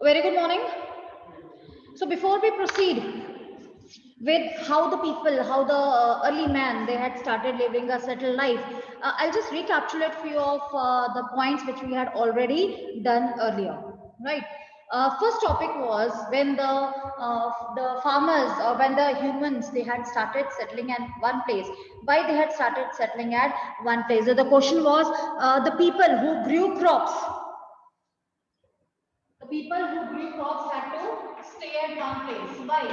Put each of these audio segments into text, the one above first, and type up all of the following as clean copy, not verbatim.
Very good morning. So before we proceed with how the people, how the early man, they had started living a settled life, I'll just recapitulate few of the points which we had already done earlier, right? First topic was when the farmers or when the humans they had started settling at one place. Why they had started settling at one place? So the question was the people who grew crops. The people who grew crops had to stay at one place. Why?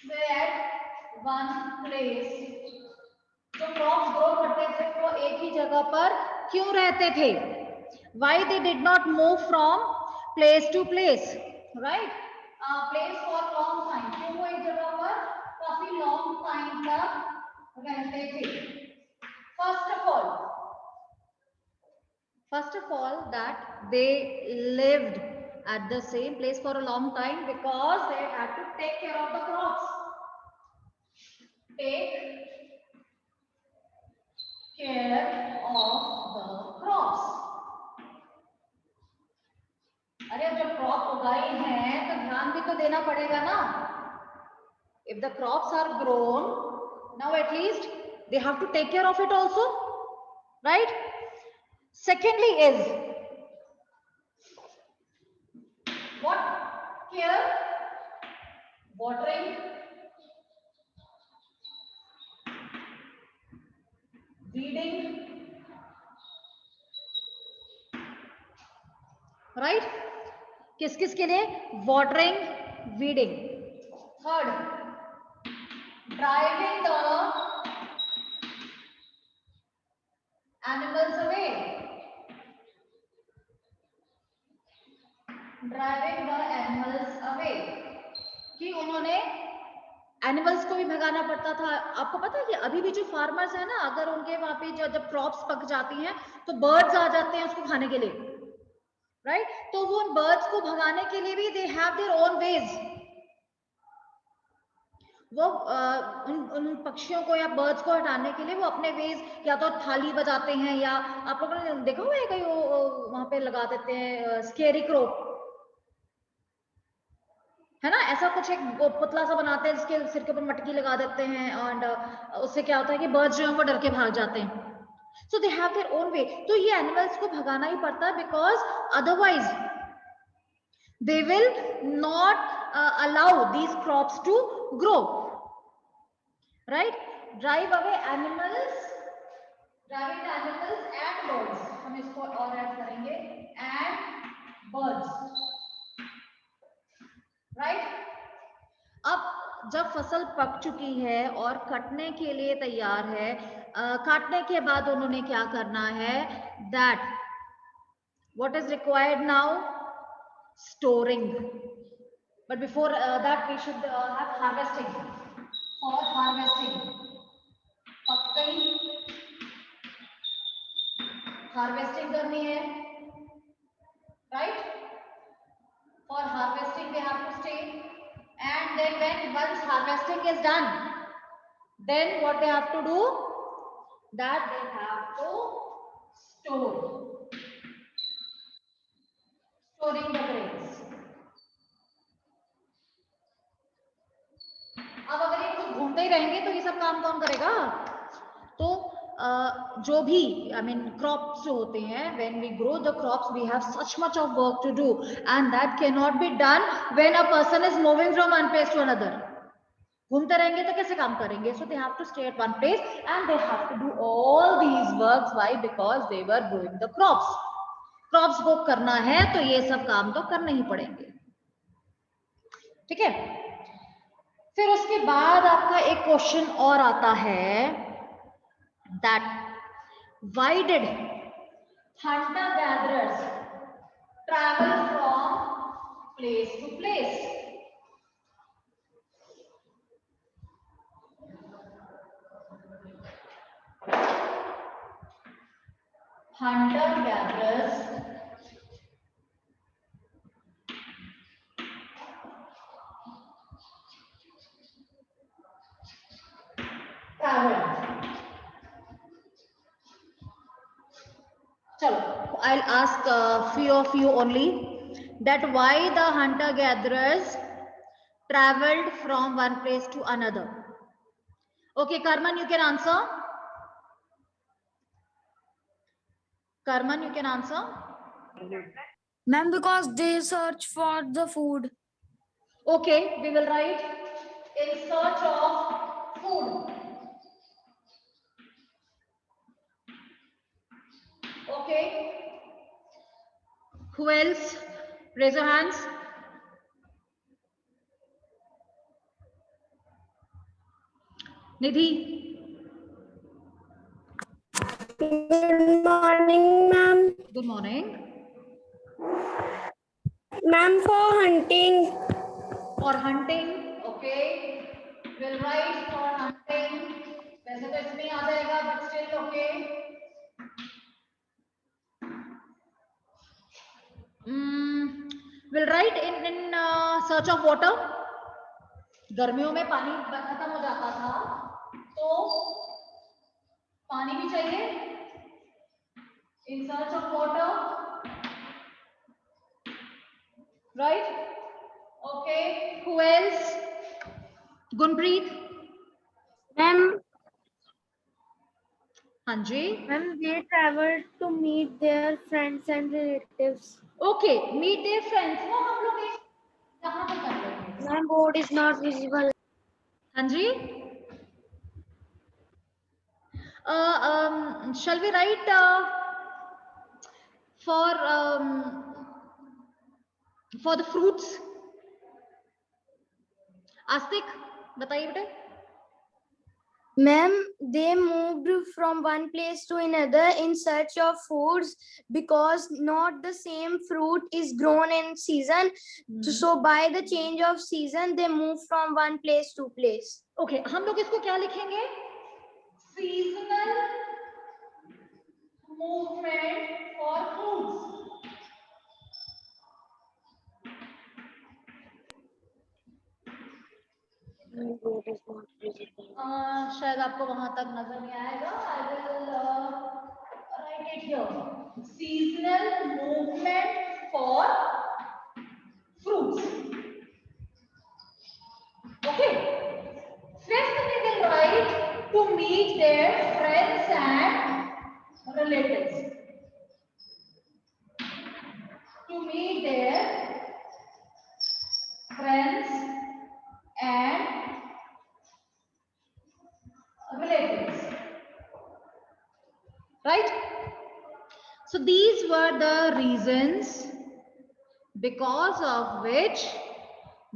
Stay at one place. जो crops grow करते थे वो एक ही जगह पर क्यों रहते थे? Why they did not move from place to place? Right? Place for long time. क्यों वो एक जगह पर काफी long time तक रहते थे? First of all, that they lived at the same place for a long time because they had to take care of the crops. Take care of the crops. अरे जब क्रॉप उगाई हैं तो ध्यान भी तो देना पड़ेगा ना. If the crops are grown, now at least they have to take care of it also, right? Secondly is what? Care, watering, weeding, right? किस किस के लिए? Watering, weeding. Third, driving the animals away. Driving the animals away. कि उन्होंने animals को भी भगाना पड़ता था. आपको पता है कि अभी भी जो फार्मर्स है ना, अगर उनके वहां पे जब क्रॉप्स पक जाती हैं तो बर्ड्स आ जाते हैं उसको खाने के लिए, राइट? तो वो उन बर्ड्स को भगाने के लिए भी दे हैव देयर ओन वेज. वो उन पक्षियों को या बर्ड्स को हटाने के लिए वो अपने वेज या तो थाली बजाते हैं या आप लोगों ने देखा हुआ है कहीं वो वहां पे लगा देते हैं स्केरी क्रो, है ना? ऐसा कुछ एक पुतला सा बनाते हैं जिसके सिर के ऊपर मटकी लगा देते हैं और उससे क्या होता है कि बर्ड्स जो है वो डर के भाग जाते हैं. So they have their own way. तो ये एनिमल्स को भगाना ही पड़ता है because otherwise they will not allow these crops to grow, right? Drive away animals, driving the animals and birds. हम इसको और ऐड करेंगे एंड बर्ड्स, राइट? अब जब फसल पक चुकी है और कटने के लिए तैयार है, काटने के बाद उन्होंने क्या करना है? That what is required now? Storing. But before that we should have harvesting. For harvesting पक गई, हार्वेस्टिंग करनी है, right? For harvesting they have to stay, and then when once harvesting is done, then what they have to do? That they have to store, storing the grains. अब अगर ये खुद घूमते ही रहेंगे तो ये सब काम कौन करेगा? तो जो भी आई मीन क्रॉप्स जो होते हैं, when we grow the crops we have such much of work to do and that can not be done when a person is moving from one place to another. घूमते रहेंगे तो कैसे काम करेंगे? So they have to stay at one place and they have to do all these works. Why? Because they were growing the crops. Crops को करना है तो ये सब काम तो करने ही पड़ेंगे, ठीक है? फिर उसके बाद आपका एक क्वेश्चन और आता है that why did hunter gatherers travel from place to place? Hunter gatherers traveled. चलो, I'll ask a few of you only. that why the hunter gatherers traveled from one place to another. Okay, Karman, you can answer. Karman, you can answer. Ma'am, because they search for the food. Okay, we will write in search of food. Okay. Who else? Raise your hands. Nidhi. Good morning, ma'am. Good morning. Ma'am, for hunting. For hunting. Okay. We'll write for hunting. वैसे तो इसमें आ जाएगा, but still okay. We'll write in search of water. गर्मियों में पानी खत्म हो जाता था, तो पानी भी चाहिए. In search of water, right? Okay. Who else? Gunpreet. Ma'am, Hanji. ma'am, they traveled to meet their friends and relatives. Okay, meet their friends. वो हम लोग यहाँ पे कर रहे हैं. Ma'am, board is not visible. Hanji. Shall we write for the fruits? Astik, बताइए बेटे. Ma'am, they moved from one place to another in search of foods because not the same fruit is grown in season. So by the change of season, they move from one place to place. Okay, हम लोग इसको क्या लिखेंगे? Seasonal movement for fruits. शायद आपको वहां तक नजर नहीं आएगा. I will write it here. Seasonal movement for fruits. Okay. Fifth, we will write to meet their friends and relatives. To meet their friends and relatives. Right? So these were the reasons because of which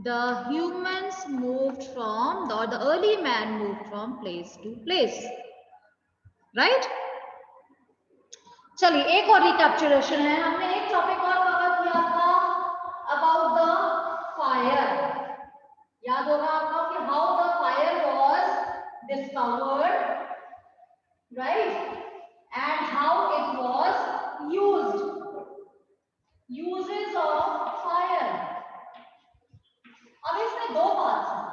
the humans moved from, or the early man moved from place to place. Right? चलिए एक और रिकैप्चुलेशन है. हमने एक topic और cover किया था about the fire. याद होगा आपको कि how the fire was discovered, right, and how it was used. Uses of fire. अब इसमें दो पार्ट्स हैं.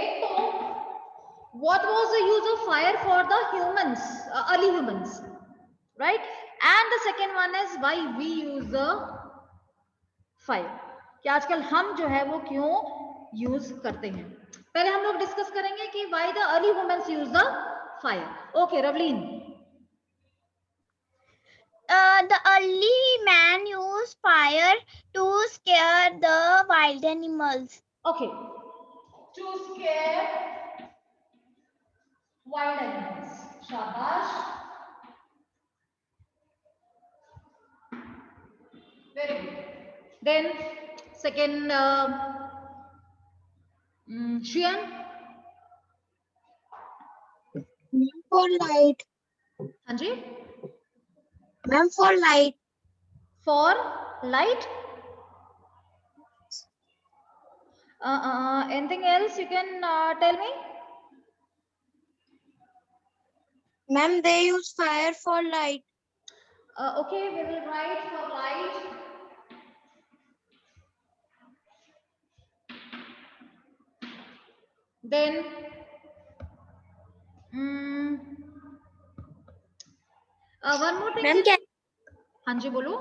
एक तो what was the use of fire for the humans, early humans, right? And the second one is why we use the fire. कि आजकल हम जो है वो क्यों यूज करते हैं. पहले हम लोग डिस्कस करेंगे कि why the early humans use the fire. Okay, Ravleen. The early man used fire to scare the wild animals. Okay, to scare wild animals. Shabash. Very good. Then second, Shian. For light. Hanji. Ma'am, for light. For light. Anything else you can tell me? Ma'am, they use fire for light. Okay, we will write for light. Then one more thing. Ma'am, हाँ जी बोलो.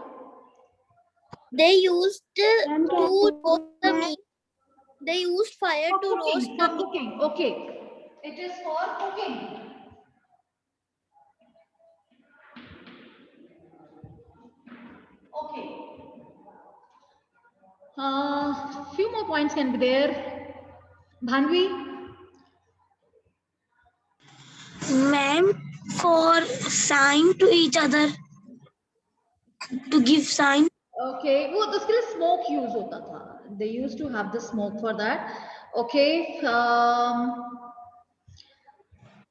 They used Ma'am, to roast the meat. They used fire For to roast cooking, the for meat. cooking. Okay. It is for cooking. Okay. Few more points can be there. Bhanvi? Ma'am, for sign to each other, to give sign. Okay. वो तो उसके लिए smoke use होता था. They used to have the smoke for that. Okay.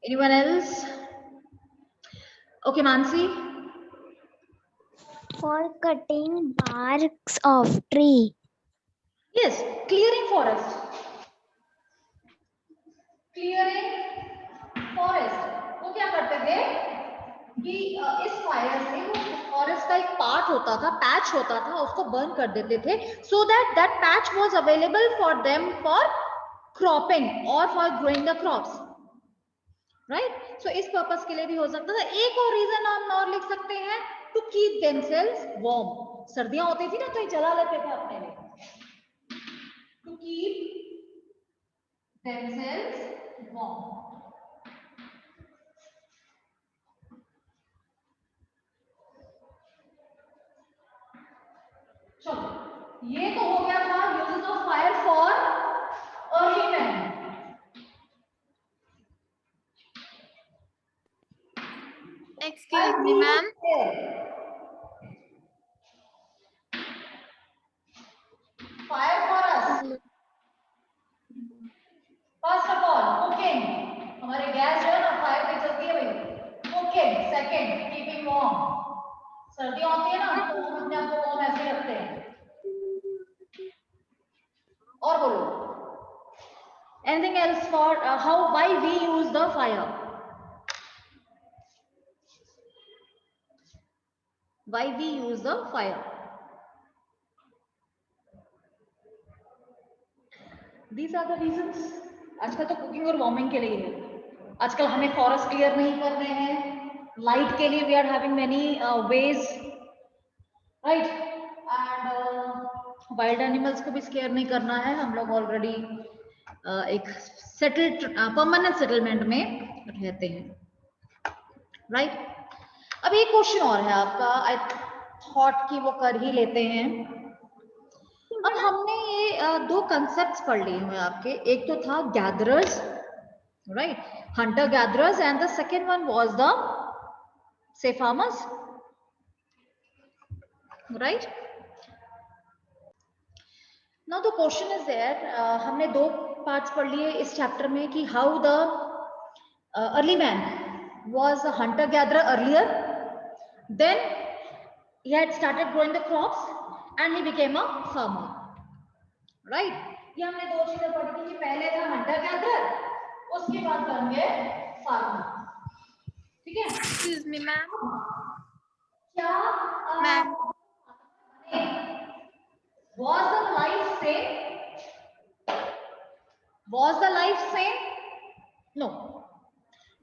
Anyone else? Okay, Mansi? for cutting barks of tree. Yes, clearing forest. Clearing forest. वो क्या करते थे कि इस फायर से वो फॉरेस्ट का एक पार्ट होता था, पैच होता था, उसको बर्न कर देते थे, so that that patch was available for them for cropping और for growing the crops, right? So इस पर्पस के लिए भी हो सकता था. एक और रीजन हम और लिख सकते हैं, टू कीप देमसेल्व्स वार्म. सर्दियां होती थी ना तो ये जला लेते थे अपने लिए. To keep themselves warm. चलो, ये तो हो गया था uses of fire for early man. Excuse me, ma'am. Fire for us. First of all, cooking. हमारे गैस जो है ना फायर पे चलती है भाई. Cooking. Second, keeping warm. सर्दियां होती है ना तो हम अपने आप को warm ऐसे रखते हैं. और बोलो. Anything else for how why we use the fire? Why we use the fire? These are the reasons. आजकल तो कुकिंग और वार्मिंग के लिए है. आजकल हमें फॉरेस्ट क्लियर नहीं करने हैं. लाइट के लिए we are having many ways, right? And wild animals को भी स्केयर नहीं करना है. हम लोग ऑलरेडी एक सेटल्ड परमानेंट सेटलमेंट में रहते हैं, राइट? अब एक क्वेश्चन और है आपका. आई थॉट कि वो कर ही लेते हैं. अब हमने ये दो कंसेप्ट्स पढ़ लिए हुए आपके. एक तो था gatherers, right? Hunter gatherers, and the second one was the से farmers, right? Now the question is there, हमने दो पार्ट्स पढ़ लिए इस चैप्टर में कि how the early man was a hunter gatherer earlier, then he had started growing the crops and he became a farmer, right? ये हमने दो चीजें पढ़ी थी कि पहले था हंटर गैदरर, उसके बाद बन गए फार्मर. ठीक है? Excuse me, ma'am. क्या Ma'am. was the life same? Was the life same? No.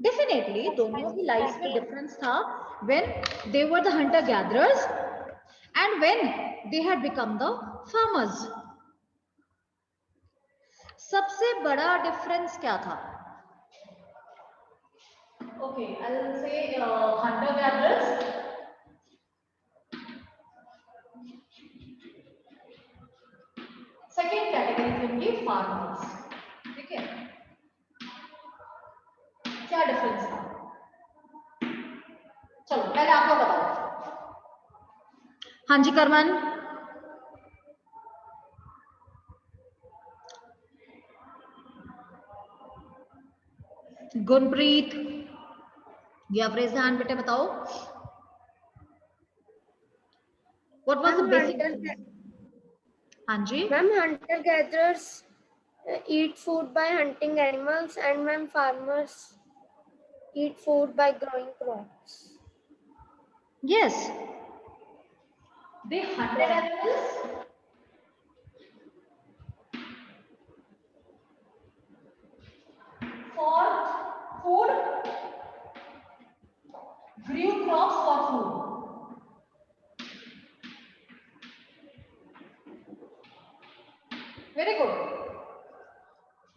Definitely दोनों की लाइफ में डिफरेंस था when they were the hunter gatherers and when they had become the farmers. सबसे बड़ा डिफरेंस क्या था? Okay, I'll say hunter gatherers. Second category थी उनकी फार्मर्स. ठीक है? क्या डिफरेंस था? चलो पहले आप लोग बताओ. हाँ जी करमन. गुनप्रीत, या रेज द हैंड बेटे बताओ. What was the basic? हाँ जी. Ma'am, hunter gatherers eat food by hunting animals, and ma'am, farmers eat food by growing crops. Yes. They hunted animals for food, grew crops for food.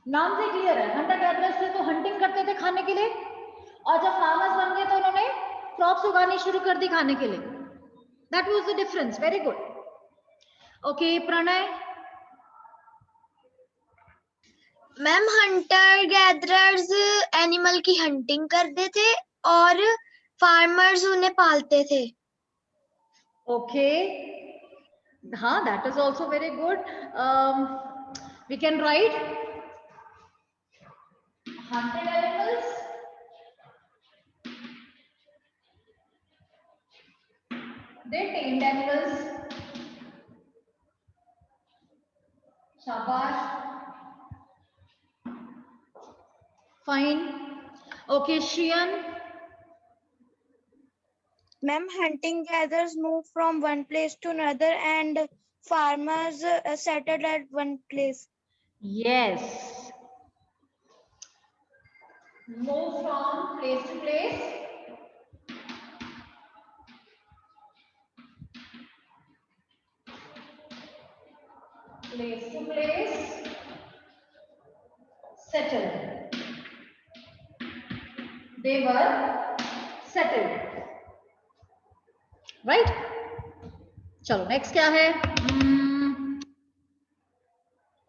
नाम से clear है, Hunter gatherers थे तो hunting करते थे खाने के लिए, और जब फार्मर्स बन गए तो उन्होंने क्रॉप्स उगानी शुरू कर दी खाने के लिए. That was the difference. Very good. Okay Pranay. Ma'am hunter gatherers animal की हंटिंग करते थे और फार्मर्स उन्हें पालते थे. ओके, हाँ, that is also very good. We can write hunted animals, they tamed animals. Shabash. Fine. Okay, Shriyan. Ma'am, hunting gatherers move from one place to another and farmers settled at one place. Yes. Move from place to place. Place to place. Settled. They were settled. Right? चलो next क्या है?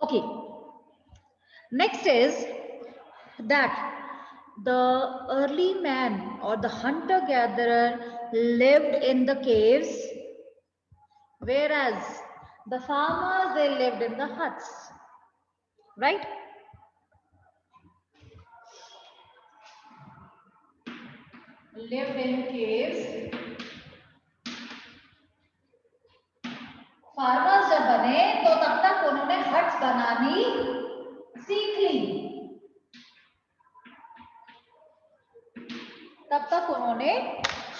Okay. Next is that the early man or the hunter gatherer lived in the caves, whereas the farmers, they lived in the huts, right? Lived in caves. Farmers जब बने तो तब तक उन्होंने huts बनानी सीख ली. तब तक उन्होंने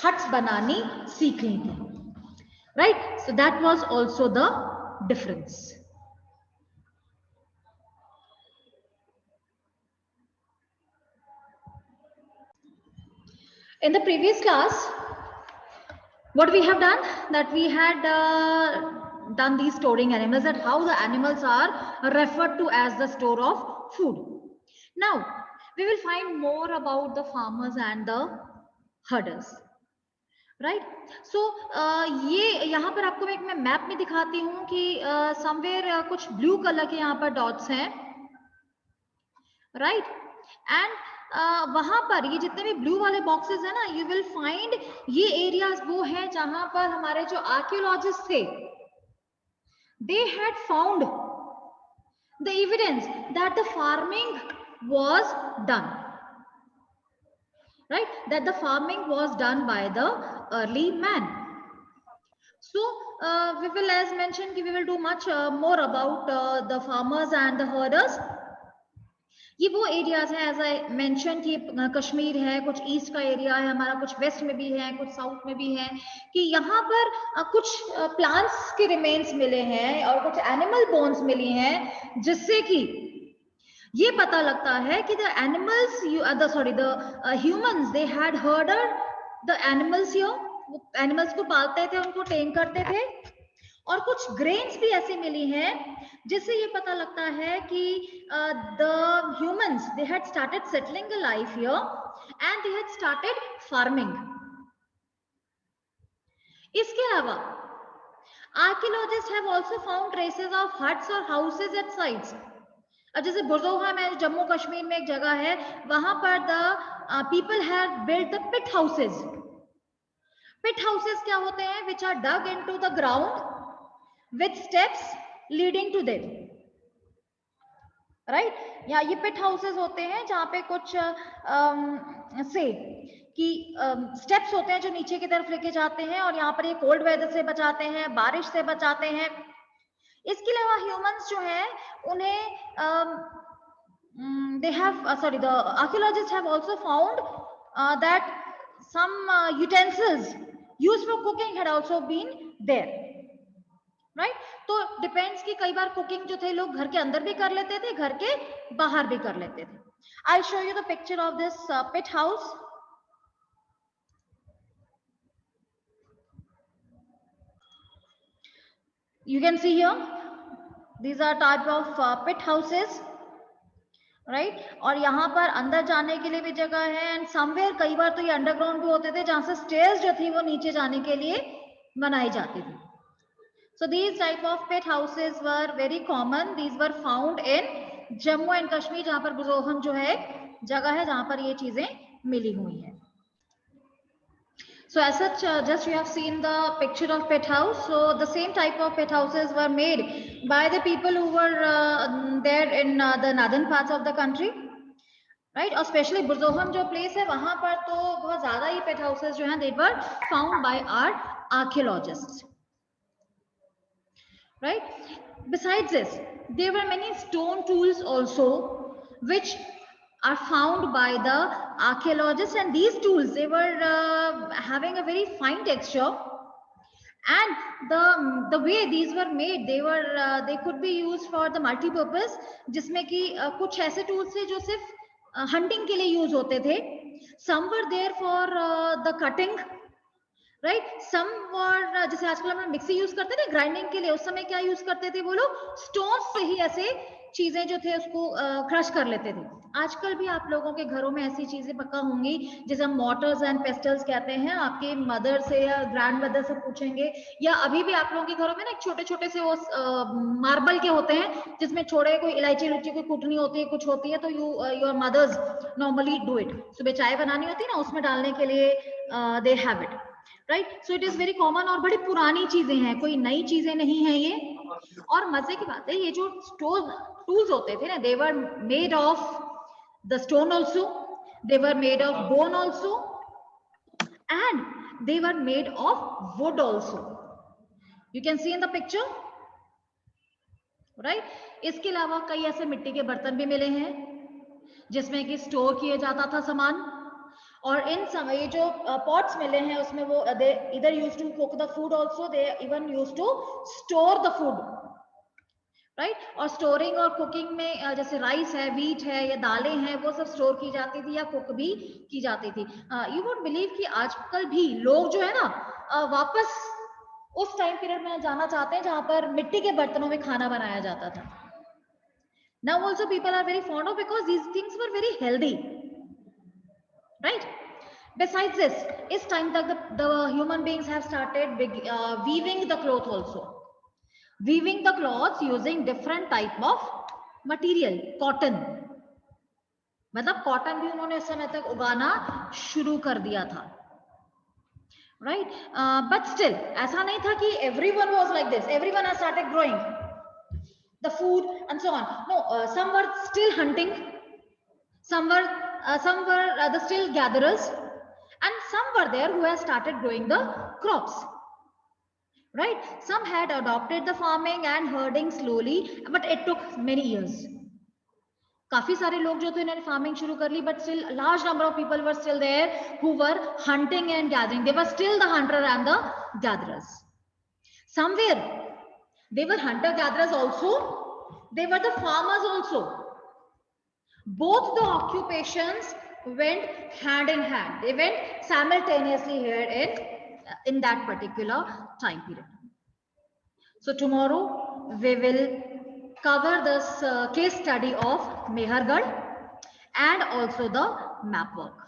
हट्स बनानी सीख ली थी. Right? So that was also the difference. In the previous class, what we have done, that we had done these storing animals, that how the animals are referred to as the store of food. Now, we will find more about the farmers and the herders. Right. So ये यहाँ पर आपको मैं map में दिखाती हूँ कि somewhere कुछ ब्लू कलर के यहाँ पर डॉट्स हैं, राइट. एंड वहां पर ये जितने भी ब्लू वाले बॉक्सेस है ना, यू विल फाइंड ये एरियाज वो है जहां पर हमारे जो आर्कियोलॉजिस्ट थे, they had found the evidence that the farming was done, right, that the farming was done by the early man. So we will, as mentioned, we will do much more about the farmers and the herders. ये वो areas है, as I mention, कि कश्मीर है, कुछ east का area है हमारा, कुछ वेस्ट में भी है, कुछ साउथ में भी है, कि यहाँ पर कुछ प्लांट्स के रिमेन्स मिले हैं और कुछ एनिमल बोन्स मिली हैं, जिससे कि ये पता लगता है कि the animals the humans they had हर्डर the animals here. वो एनिमल्स को पालते थे, उनको टेम करते थे. और कुछ ग्रेन्स भी ऐसी मिली हैं जिससे ये पता लगता है कि the humans they had started settling a life here and they had started farming. इसके अलावा archaeologist have also found traces of huts और हाउसेस एट साइट्स. जैसे बुरजोहा में, जम्मू कश्मीर में एक जगह है, वहां पर the people have built the pit houses. Pit houses क्या होते हैं? Which are dug into the ground with steps leading to them, right? या ये पिट हाउसेस होते हैं जहाँ पे कुछ से कि स्टेप्स होते हैं जो नीचे की तरफ लेके जाते हैं, और यहाँ पर ये कोल्ड वेदर से बचाते हैं, बारिश से बचाते हैं. इसके अलावा ह्यूमंस जो है उन्हें they have the archaeologists have also found that some utensils used for cooking had also been there, right? तो डिपेंड्स कि कई बार कुकिंग जो थे लोग घर के अंदर भी कर लेते थे, घर के बाहर भी कर लेते थे. I show you the picture of this pit house. You can see here, these are type of pit houses. Right और यहाँ पर अंदर जाने के लिए भी जगह है एंड समवेयर कई बार तो ये अंडरग्राउंड भी होते थे जहाँ से स्टेयर्स जो थी वो नीचे जाने के लिए बनाई जाती थी. So these type of pet houses were very common. These were found in Jammu and Kashmir जहाँ पर बुज़ोहम जो है जगह है जहाँ पर ये चीजें मिली हुई हैं. So as such, just you have seen the picture of pet house. So the same type of pet houses were made by the people who were there in the northern parts of the country, right? और especially बुज़ोहम जो place है वहाँ पर तो बहुत ज़्यादा ही pet houses जो हैं they were found by our archaeologists, right? Besides this, there were many stone tools also which are found by the archaeologists, and these tools they were having a very fine texture, and the way these were made they could be used for the multi-purpose, जिसमें कि कुछ ऐसे tools थे जो सिर्फ hunting के लिए use होते थे. Some were there for the cutting, right some were जैसे आजकल हम मिक्सी यूज करते थे ग्राइंडिंग के लिए, उस समय क्या यूज करते थे वो लोग स्टोन्स से ही ऐसे चीजें जो थे उसको क्रश कर लेते थे. आजकल भी आप लोगों के घरों में ऐसी चीजें पक्का होंगी जिसे हम मोटर्स एंड पेस्टल्स कहते हैं. आपके मदर से या ग्रैंड मदर से पूछेंगे, या अभी भी आप लोगों के घरों में ना छोटे छोटे से वो मार्बल के होते हैं जिसमें छोड़े कोई इलायची लुच्ची कोई कुटनी होती है कुछ होती है, तो your mothers normally do it. सुबह चाय बनानी होती है ना उसमें डालने के लिए they have it, right. So it is very common और बड़ी पुरानी चीजें हैं, कोई नई चीजें नहीं है ये. और मजे की बात है ये जो टूल्स होते थे ना, they were made of the stone also, they were made of bone also, and they were made of wood also. You can see in the picture, right. इसके अलावा कई ऐसे मिट्टी के बर्तन भी मिले हैं जिसमें कि स्टोर किया जाता था सामान. और इन समय जो पॉट्स मिले हैं उसमें वो दे इधर use to cook the food also, they even use to store the food, right. और स्टोरिंग और कुकिंग में जैसे राइस है, व्हीट है या दालें हैं वो सब स्टोर की जाती थी या कुक भी की जाती थी. यू वुड बिलीव कि आजकल भी लोग जो है ना वापस उस टाइम पीरियड में जाना चाहते हैं जहां पर मिट्टी के बर्तनों में खाना बनाया जाता था. Now also people are very fond of because these things were very healthy, right. Besides this, इस time तक the human beings have started weaving the cloth also, weaving the cloths using different type of material. Cotton, मतलब cotton भी उन्होंने उस समय तक उगाना शुरू कर दिया था, right. But still ऐसा नहीं था कि everyone was like this, everyone has started growing the food and so on. No, some were still hunting, some were the still gatherers, and some were there who had started growing the crops, right. Some had adopted the farming and herding slowly, but it took many years. काफी सारे लोग जो थे इन्होंने farming शुरू कर ली, but still large number of people were still there who were hunting and gathering. They were still the hunter and the gatherers. Somewhere they were hunter gatherers also, they were the farmers also. Both the occupations went hand in hand, they went simultaneously here in that particular time period. So tomorrow we will cover this case study of Mehergarh and also the map work.